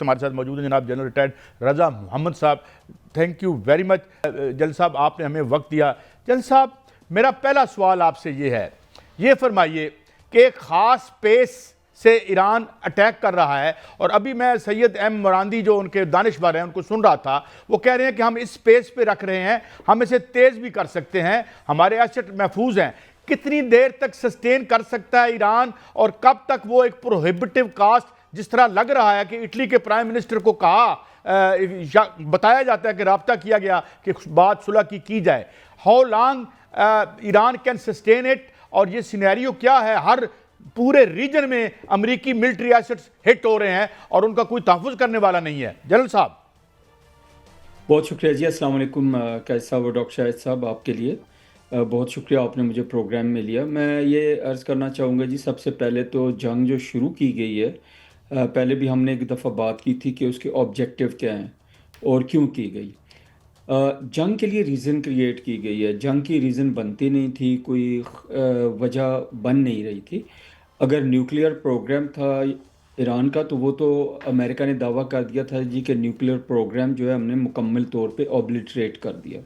ہمارے ساتھ موجود ہیں جناب جنرل ریٹائرڈ رضا محمد صاحب. Thank you very much general صاحب، آپ نے ہمیں وقت دیا. جنرل صاحب، میرا پہلا سوال آپ سے یہ ہے، یہ فرمائیے کہ ایک خاص پیس سے ایران اٹیک کر رہا ہے، اور ابھی میں سید ایم مراندی جو ان کے دانشور ہیں ان کو سن رہا تھا، وہ کہہ رہے ہیں کہ ہم اس پیس پہ رکھ رہے ہیں، ہم اسے تیز بھی کر سکتے ہیں، ہمارے ایسٹ محفوظ ہیں. کتنی دیر تک سسٹین کر سکتا ہے ایران، اور کب تک وہ ایک پروہیبٹیو کاسٹ، جس طرح لگ رہا ہے کہ اٹلی کے پرائم منسٹر کو کہا، بتایا جاتا ہے کہ رابطہ کیا گیا کہ بات صلح کی جائے. How long Iran can sustain it, اور یہ سینیریو کیا ہے؟ ہر پورے ریجن میں امریکی ملٹری ایسٹس ہٹ ہو رہے ہیں اور ان کا کوئی تحفظ کرنے والا نہیں ہے. جنرل صاحب بہت شکریہ جی. السلام علیکم قائد صاحب اور ڈاکٹر شاہد صاحب، آپ کے لیے بہت شکریہ، آپ نے مجھے پروگرام میں لیا. میں یہ عرض کرنا چاہوں گا جی، سب سے پہلے تو جنگ جو شروع کی گئی ہے، پہلے بھی ہم نے ایک دفعہ بات کی تھی کہ اس کے آبجیکٹیو کیا ہیں اور کیوں کی گئی. جنگ کے لیے ریزن کریٹ کی گئی ہے، جنگ کی ریزن بنتی نہیں تھی، کوئی وجہ بن نہیں رہی تھی. اگر نیوکلیئر پروگرام تھا ایران کا تو وہ تو امریکہ نے دعویٰ کر دیا تھا جی کہ نیوکلیئر پروگرام جو ہے ہم نے مکمل طور پہ اوبلیٹریٹ کر دیا.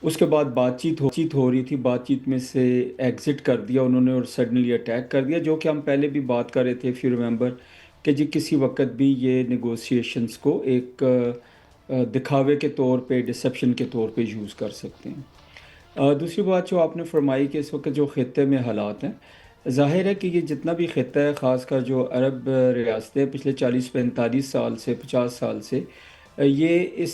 اس کے بعد بات چیت ہو رہی تھی، بات چیت میں سے ایگزٹ کر دیا انہوں نے اور سڈنلی اٹیک کر دیا، جو کہ ہم پہلے بھی بات کر رہے تھے اف یو ریممبر کہ جی کسی وقت بھی یہ نیگوسیشنز کو ایک دکھاوے کے طور پہ، ڈسپشن کے طور پہ یوز کر سکتے ہیں. دوسری بات جو آپ نے فرمائی کہ اس وقت جو خطے میں حالات ہیں، ظاہر ہے کہ یہ جتنا بھی خطہ ہے، خاص کر جو عرب ریاستیں پچھلے 40-45 سال سے 50 سال سے یہ اس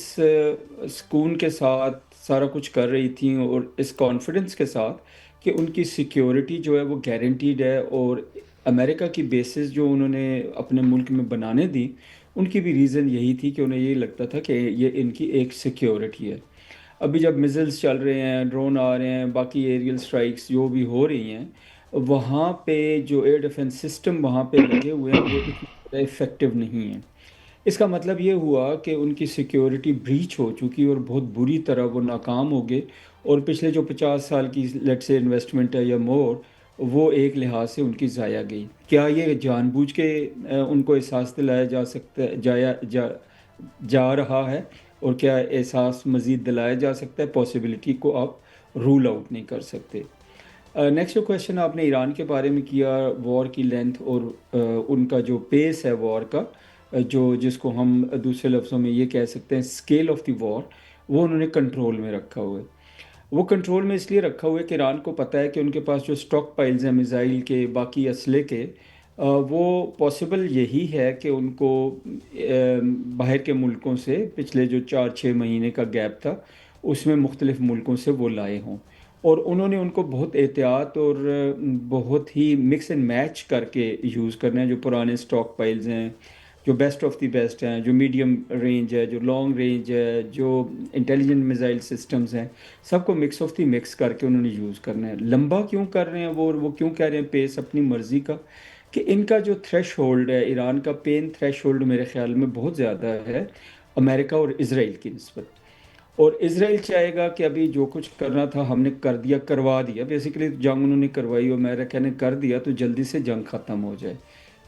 سکون کے ساتھ سارا کچھ کر رہی تھیں اور اس کانفیڈنس کے ساتھ کہ ان کی سیکیورٹی جو ہے وہ گارنٹیڈ ہے، اور امریکہ کی بیسز جو انہوں نے اپنے ملک میں بنانے دی، ان کی بھی ریزن یہی تھی کہ انہیں یہ لگتا تھا کہ یہ ان کی ایک سیکیورٹی ہے. ابھی جب میزلز چل رہے ہیں، ڈرون آ رہے ہیں، باقی ایریل سٹرائکس جو بھی ہو رہی ہیں، وہاں پہ جو ایئر ڈیفنس سسٹم وہاں پہ لگے ہوئے ہیں وہ اتنے زیادہ افیکٹو نہیں ہیں. اس کا مطلب یہ ہوا کہ ان کی سیکیورٹی بریچ ہو چکی اور بہت بری طرح وہ ناکام ہو گئے، اور پچھلے جو 50 سال کی لیٹ سے انویسٹمنٹ ہے یا مور، وہ ایک لحاظ سے ان کی ضائع گئی. کیا یہ جان بوجھ کے ان کو احساس دلایا جا سکتا ہے جا رہا ہے، اور کیا احساس مزید دلایا جا سکتا ہے؟ پاسبلٹی کو آپ رول آؤٹ نہیں کر سکتے. نیکسٹ جو کویشچن آپ نے ایران کے بارے میں کیا، وار کی لینتھ اور ان کا جو پیس ہے وار کا، جس کو ہم دوسرے لفظوں میں یہ کہہ سکتے ہیں اسکیل آف دی وار، وہ انہوں نے کنٹرول میں رکھا ہوا ہے. وہ کنٹرول میں اس لیے رکھا ہوا ہے کہ ایران کو پتہ ہے کہ ان کے پاس جو اسٹاک پائلز ہیں میزائل کے، باقی اسلحے کے، وہ پاسبل یہی ہے کہ ان کو باہر کے ملکوں سے پچھلے جو 4-6 مہینے کا گیپ تھا اس میں مختلف ملکوں سے وہ لائے ہوں، اور انہوں نے ان کو بہت احتیاط اور بہت ہی مکس اینڈ میچ کر کے یوز کرنا ہے. جو پرانے اسٹاک پائلز ہیں، جو بیسٹ آف دی بیسٹ ہیں، جو میڈیم رینج ہے، جو لانگ رینج ہے، جو انٹیلیجنٹ میزائل سسٹمز ہیں، سب کو مکس آف دی مکس کر کے انہوں نے یوز کرنا ہے. لمبا کیوں کر رہے ہیں وہ کیوں کہہ رہے ہیں پیس اپنی مرضی کا؟ کہ ان کا جو تھریش ہولڈ ہے، ایران کا پین تھریش ہولڈ میرے خیال میں بہت زیادہ ہے امریکہ اور اسرائیل کی نسبت. اور اسرائیل چاہے گا کہ ابھی جو کچھ کرنا تھا ہم نے کر دیا، کروا دیا، بیسیکلی جنگ انہوں نے کروائی اور امریکہ نے کر دیا تو جلدی سے جنگ ختم ہو جائے.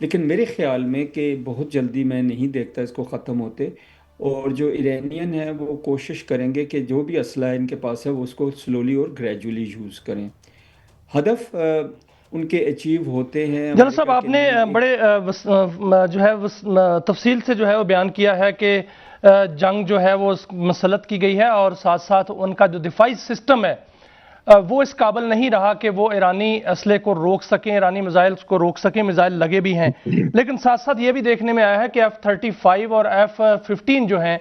لیکن میرے خیال میں کہ بہت جلدی میں نہیں دیکھتا اس کو ختم ہوتے، اور جو ایرانین ہیں وہ کوشش کریں گے کہ جو بھی اسلحہ ان کے پاس ہے وہ اس کو سلولی اور گریجولی یوز کریں. ہدف ان کے اچیو ہوتے ہیں. جنرل صاحب، آپ نے بڑے جو ہے تفصیل سے جو ہے وہ بیان کیا ہے کہ جنگ جو ہے وہ مسلط کی گئی ہے، اور ساتھ ساتھ ان کا جو دفاعی سسٹم ہے وہ اس قابل نہیں رہا کہ وہ ایرانی اسلحے کو روک سکیں، ایرانی میزائل کو روک سکیں. میزائل لگے بھی ہیں، لیکن ساتھ ساتھ یہ بھی دیکھنے میں آیا ہے کہ F-35 اور F-15 جو ہیں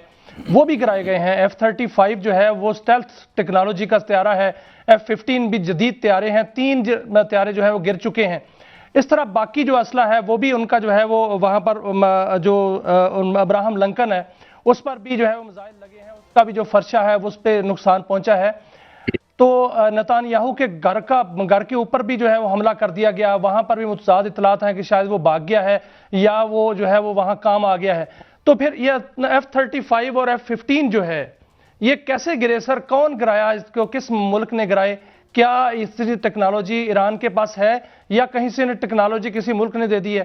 وہ بھی گرائے گئے ہیں. F-35 جو ہے وہ اسٹیلتھ ٹیکنالوجی کا طیارہ ہے، F-15 بھی جدید طیارے ہیں، 3 طیارے جو ہیں وہ گر چکے ہیں. اس طرح باقی جو اسلحہ ہے وہ بھی ان کا جو ہے وہ وہاں پر جو ابراہم لنکن ہے اس پر بھی جو ہے وہ میزائل لگے ہیں، اس کا بھی جو فرشہ ہے اس پہ نقصان پہنچا ہے. تو نتان یاہو کے گھر کے اوپر بھی جو ہے وہ حملہ کر دیا گیا، وہاں پر بھی متضاد اطلاعات ہیں کہ شاید وہ بھاگ گیا ہے یا وہ جو ہے وہ وہاں کام آ گیا ہے. تو پھر یہ F-35 اور F-15 جو ہے یہ کیسے گرے سر؟ کون گرایا اس کو؟ کس ملک نے گرائے؟ کیا اس ٹیکنالوجی ایران کے پاس ہے یا کہیں سے ٹیکنالوجی کسی ملک نے دے دی ہے؟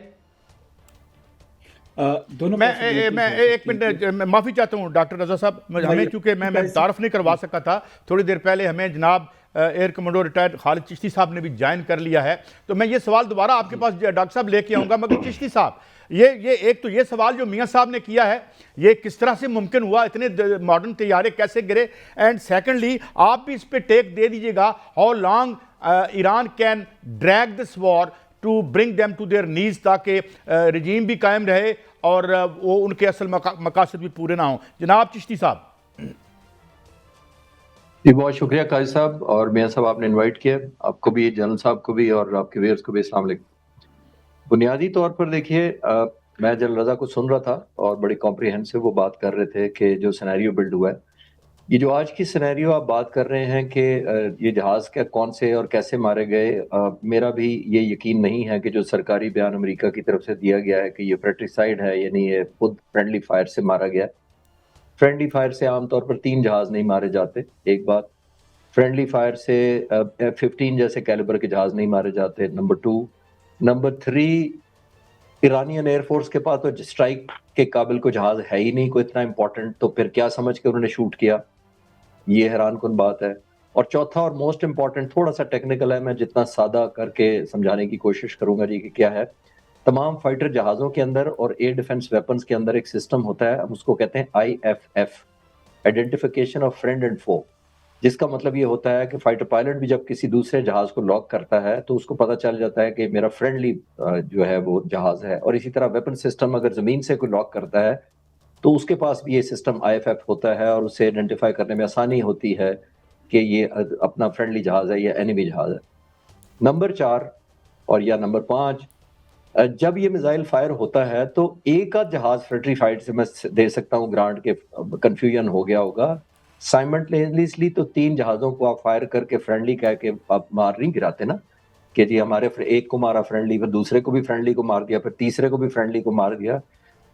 دونوں میں possibilities میں ہو ایک سکتی ہیں منٹ میں معافی چاہتا ہوں ڈاکٹر رضا صاحب، ہمیں چونکہ میں تعارف نہیں کروا سکا تھا، تھوڑی دیر پہلے ہمیں جناب ایئر کمانڈو ریٹائرڈ خالد چشتی صاحب نے بھی جوائن کر لیا ہے، تو میں یہ سوال دوبارہ آپ کے پاس ڈاکٹر صاحب لے کے آؤں گا، مگر چشتی صاحب یہ ایک تو یہ سوال جو میاں صاحب نے کیا ہے یہ کس طرح سے ممکن ہوا، اتنے ماڈرن طیارے کیسے گرے، اینڈ سیکنڈلی آپ بھی اس پہ ٹیک دے دیجئے گا how long Iran can drag this war to bring them to their knees, تاکہ رجیم بھی قائم رہے اور وہ ان کے اصل مقاصد بھی پورے نہ ہوں. جناب چشتی صاحب. جی بہت شکریہ قاضی صاحب اور میاں صاحب آپ نے انوائٹ کیا، آپ کو بھی، جنرل صاحب کو بھی اور آپ کے ویئرز کو بھی السلام علیکم. بنیادی طور پر دیکھیے میں جنرل رضا کو سن رہا تھا اور بڑی کمپریہنسو وہ بات کر رہے تھے کہ جو سینیریو بلڈ ہوا ہے، یہ جو آج کی سینیریو آپ بات کر رہے ہیں کہ یہ جہاز کیا کون سے اور کیسے مارے گئے، میرا بھی یہ یقین نہیں ہے کہ جو سرکاری بیان امریکہ کی طرف سے دیا گیا ہے کہ یہ فریٹریسائڈ ہے، یعنی یہ خود فرینڈلی فائر سے مارا گیا ہے. فرینڈلی فائر سے عام طور پر 3 جہاز نہیں مارے جاتے، ایک بات. فرینڈلی فائر سے F-15 جیسے کیلیبر کے جہاز نہیں مارے جاتے، number 2. Number 3، Iranian air force کے پاس تو اسٹرائک کے قابل کوئی جہاز ہے ہی نہیں کوئی اتنا امپورٹنٹ، تو پھر کیا سمجھ کے انہوں نے شوٹ کیا، یہ حیران کن بات ہے. اور چوتھا اور موسٹ امپورٹنٹ، تھوڑا سا ٹیکنیکل ہے، میں جتنا سادہ کر کے سمجھانے کی کوشش کروں گا جی کہ کیا ہے. تمام فائٹر جہازوں کے اندر اور ایئر ڈیفنس ویپنز کے اندر ایک سسٹم ہوتا ہے، ہم اس کو کہتے ہیں IFF، identification of friend and فو، جس کا مطلب یہ ہوتا ہے کہ فائٹر پائلٹ بھی جب کسی دوسرے جہاز کو لاک کرتا ہے تو اس کو پتہ چل جاتا ہے کہ میرا فرینڈلی جو ہے وہ جہاز ہے. اور اسی طرح ویپن سسٹم اگر زمین سے کوئی لاک کرتا ہے تو اس کے پاس بھی یہ سسٹم IFF ہوتا ہے اور اسے آئیڈینٹیفائی کرنے میں آسانی ہوتی ہے کہ یہ اپنا فرینڈلی جہاز ہے یا اینیمی جہاز ہے. نمبر 4 اور یا نمبر 5، جب یہ میزائل فائر ہوتا ہے تو ایک آدھ جہاز فرینڈلی فائٹ سے میں دے سکتا ہوں گرانٹ کے کنفیوژن ہو گیا ہوگا، سائملٹینیسلی تو 3 جہازوں کو آپ فائر کر کے فرینڈلی کہہ کے آپ مار نہیں گراتے نا، کہ جی ہمارے ایک کو مارا فرینڈلی، پھر دوسرے کو بھی فرینڈلی کو مار دیا، پھر تیسرے کو بھی فرینڈلی کو مار دیا.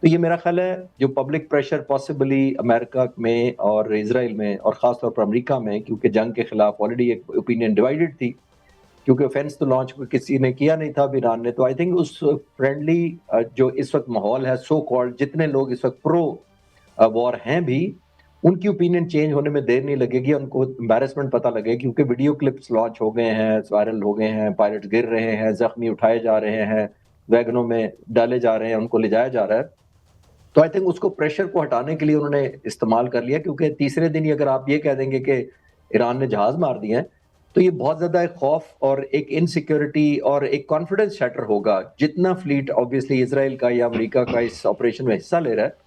تو یہ میرا خیال ہے جو پبلک پریشر پاسبلی امریکہ میں اور اسرائیل میں اور خاص طور پر امریکہ میں، کیونکہ جنگ کے خلاف آلریڈی ایک اوپینین ڈیوائیڈڈ تھی، کیونکہ اوفینس تو لانچ کسی نے کیا نہیں تھا اب ایران نے، تو آئی تھنک اس فرینڈلی جو اس وقت ماحول ہے سو کالڈ، جتنے لوگ اس وقت پرو وار ہیں بھی، ان کی اوپینین چینج ہونے میں دیر نہیں لگے گی، ان کو امبیرسمنٹ پتہ لگے، کیونکہ ویڈیو کلپس لانچ ہو گئے ہیں، وائرل ہو گئے ہیں، پائلٹس گر رہے ہیں، زخمی اٹھائے جا رہے ہیں، ویگنوں میں ڈالے جا رہے ہیں، ان کو لے جایا جا رہا ہے. تو آئی تھنک اس کو پریشر کو ہٹانے کے لیے انہوں نے استعمال کر لیا، کیونکہ تیسرے دن ہی اگر آپ یہ کہہ دیں گے کہ ایران نے جہاز مار دیے ہیں تو یہ بہت زیادہ ایک خوف اور ایک انسیکیورٹی اور ایک کانفیڈنس شیٹر ہوگا. جتنا فلیٹ آبویسلی اسرائیل کا یا امریکہ کا اس آپریشن میں حصہ لے رہا ہے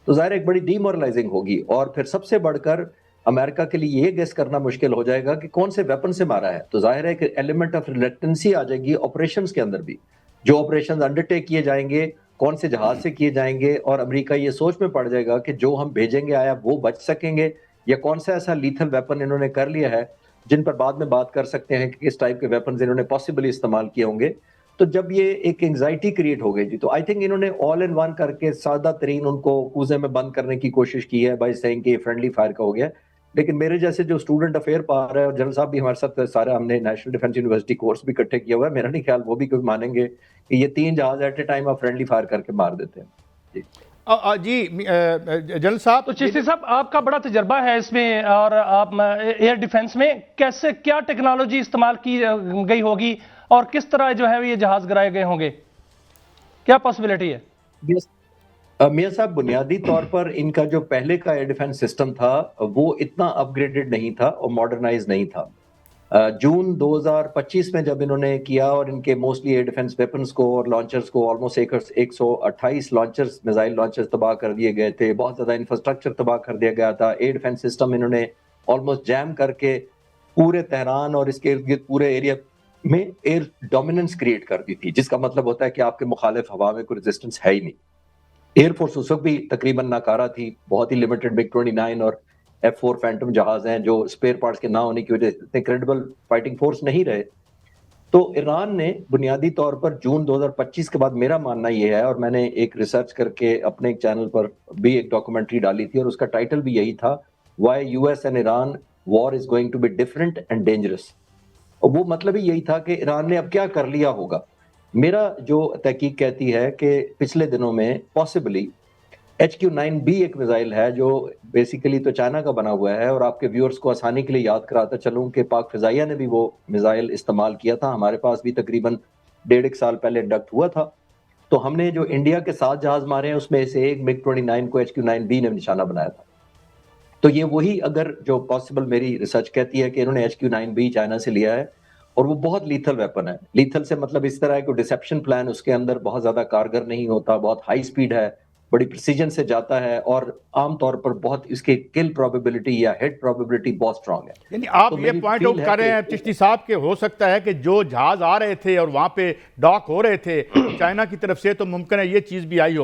تو ظاہر ایک بڑی ڈی مورلائزنگ ہوگی، اور پھر سب سے بڑھ کر امریکہ کے لیے یہ گیس کرنا مشکل ہو جائے گا کہ کون سے ویپن سے مارا ہے. تو ظاہر ہے کہ ایلیمنٹ آف ریلیکٹنسی آ جائے گی آپریشنز کے اندر بھی، جو آپریشنز انڈر ٹیک کیے جائیں گے کون سے جہاز سے کیے جائیں گے، اور امریکہ یہ سوچ میں پڑ جائے گا کہ جو ہم بھیجیں گے آیا وہ بچ سکیں گے، یا کون سا ایسا لیتھل ویپن انہوں نے کر لیا ہے جن پر بعد میں بات کر سکتے ہیں کہ کس ٹائپ کے ویپنز انہوں نے پاسبلی استعمال کیے ہوں گے. تو جب یہ ایک انگزائٹی کریٹ ہو گئی جی، تو آئی تھنک انہوں نے آل ان ون کر کے سادہ ترین ان کو کوزے میں بند کرنے کی کوشش کی ہے بائی سیئنگ کہ یہ فرینڈلی فائر کا ہو گیا. لیکن میرے جیسے جو اسٹوڈنٹ افیئر پا رہا ہے، اور جنرل صاحب بھی ہمارے ساتھ سارا ہم نے نیشنل ڈیفنس یونیورسٹی کورس بھی اکٹھے کیا ہوا ہے، میرا نہیں خیال وہ بھی کوئی مانیں گے کہ یہ 3 جہاز ایٹ اے ٹائم آپ فرینڈلی فائر کر کے مار دیتے ہیں. جی جنرل صاحب، تو چشتی صاحب آپ کا بڑا تجربہ ہے اس میں، اور آپ ایئر ڈیفنس میں کیسے کیا ٹیکنالوجی استعمال کی گئی ہوگی اور کس طرح جو ہے یہ جہاز گرائے گئے ہوں گے، کیا پاسبلٹی ہے؟ میاں صاحب بنیادی طور پر ان کا جو پہلے کا ایئر ڈیفنس سسٹم تھا وہ اتنا اپ گریڈڈ نہیں تھا اور ماڈرنائز نہیں تھا. جون 2025 میں جب انہوں نے کیا، اور ان کے موسٹلی ایئر ڈیفنس ویپنز کو اور لانچرز کو آلموسٹ 128 لانچرز میزائل لانچرز تباہ کر دیے گئے تھے، بہت زیادہ انفراسٹرکچر تباہ کر دیا گیا تھا. ایئر ڈیفنس سسٹم انہوں نے آلموسٹ جیم کر کے پورے تہران اور اس کے ارد گرد پورے ایریا میں ایئر ڈومیننس کریٹ کر دی تھی، جس کا مطلب ہوتا ہے کہ آپ کے مخالف ہوا میں کوئی ریزسٹنس ہے ہی نہیں. ایئر فورس اس وقت بھی تقریباً ناکارہ تھی، بہت ہی لمیٹڈ MiG 29 اور F4 فینٹم جہاز ہیں جو اسپیئر پارٹس کے نہ ہونے کی وجہ سے اتنے کریڈیبل فائٹنگ فورس نہیں رہے. تو ایران نے بنیادی طور پر جون 2025 کے بعد، میرا ماننا یہ ہے، اور میں نے ایک ریسرچ کر کے اپنے ایک چینل پر بھی ایک ڈاکومنٹری ڈالی تھی اور اس کا ٹائٹل بھی یہی تھا، why US and Iran war is going to be different and dangerous. اور وہ مطلب ہی یہی تھا کہ ایران نے اب کیا کر لیا ہوگا. میرا جو تحقیق کہتی ہے کہ پچھلے دنوں میں پاسبلی HQ-9B ایک میزائل ہے جو بیسیکلی تو چائنا کا بنا ہوا ہے، اور آپ کے ویورز کو آسانی کے لیے یاد کراتا چلوں کہ پاک فضائیہ نے بھی وہ میزائل استعمال کیا تھا، ہمارے پاس بھی تقریباً 1.5 سال پہلے انڈکٹ ہوا تھا. تو ہم نے جو انڈیا کے 7 جہاز مارے ہیں اس میں سے ایک MiG-29 کو HQ-9B نے نشانہ بنایا تھا. تو یہ وہی اگر جو پاسبل میری ریسرچ کہتی ہے کہ انہوں نے HQ-9B چائنا سے لیا ہے، اور وہ بہت لیتھل ویپن ہے. لیتھل سے مطلب اس طرح ہے کہ ڈسیپشن پلان اس کے اندر بہت زیادہ کارگر نہیں ہوتا، بہت ہائی سپیڈ ہے، بڑی پریسیجن سے جاتا ہے، اور عام طور پر بہت اس کی کل پروبیبلٹی یا ہٹ پروبیبلٹی بہت اسٹرانگ ہے. یعنی آپ تو یہ میری پوائنٹ فیل آؤٹ ہے کر رہے ہیں کہ چشتی صاحب کہ ہو سکتا ہے کہ جو جہاز آ رہے تھے اور وہاں پہ ڈاک ہو رہے تھے چائنا کی طرف سے، تو ممکن ہے یہ چیز بھی آئی ہو.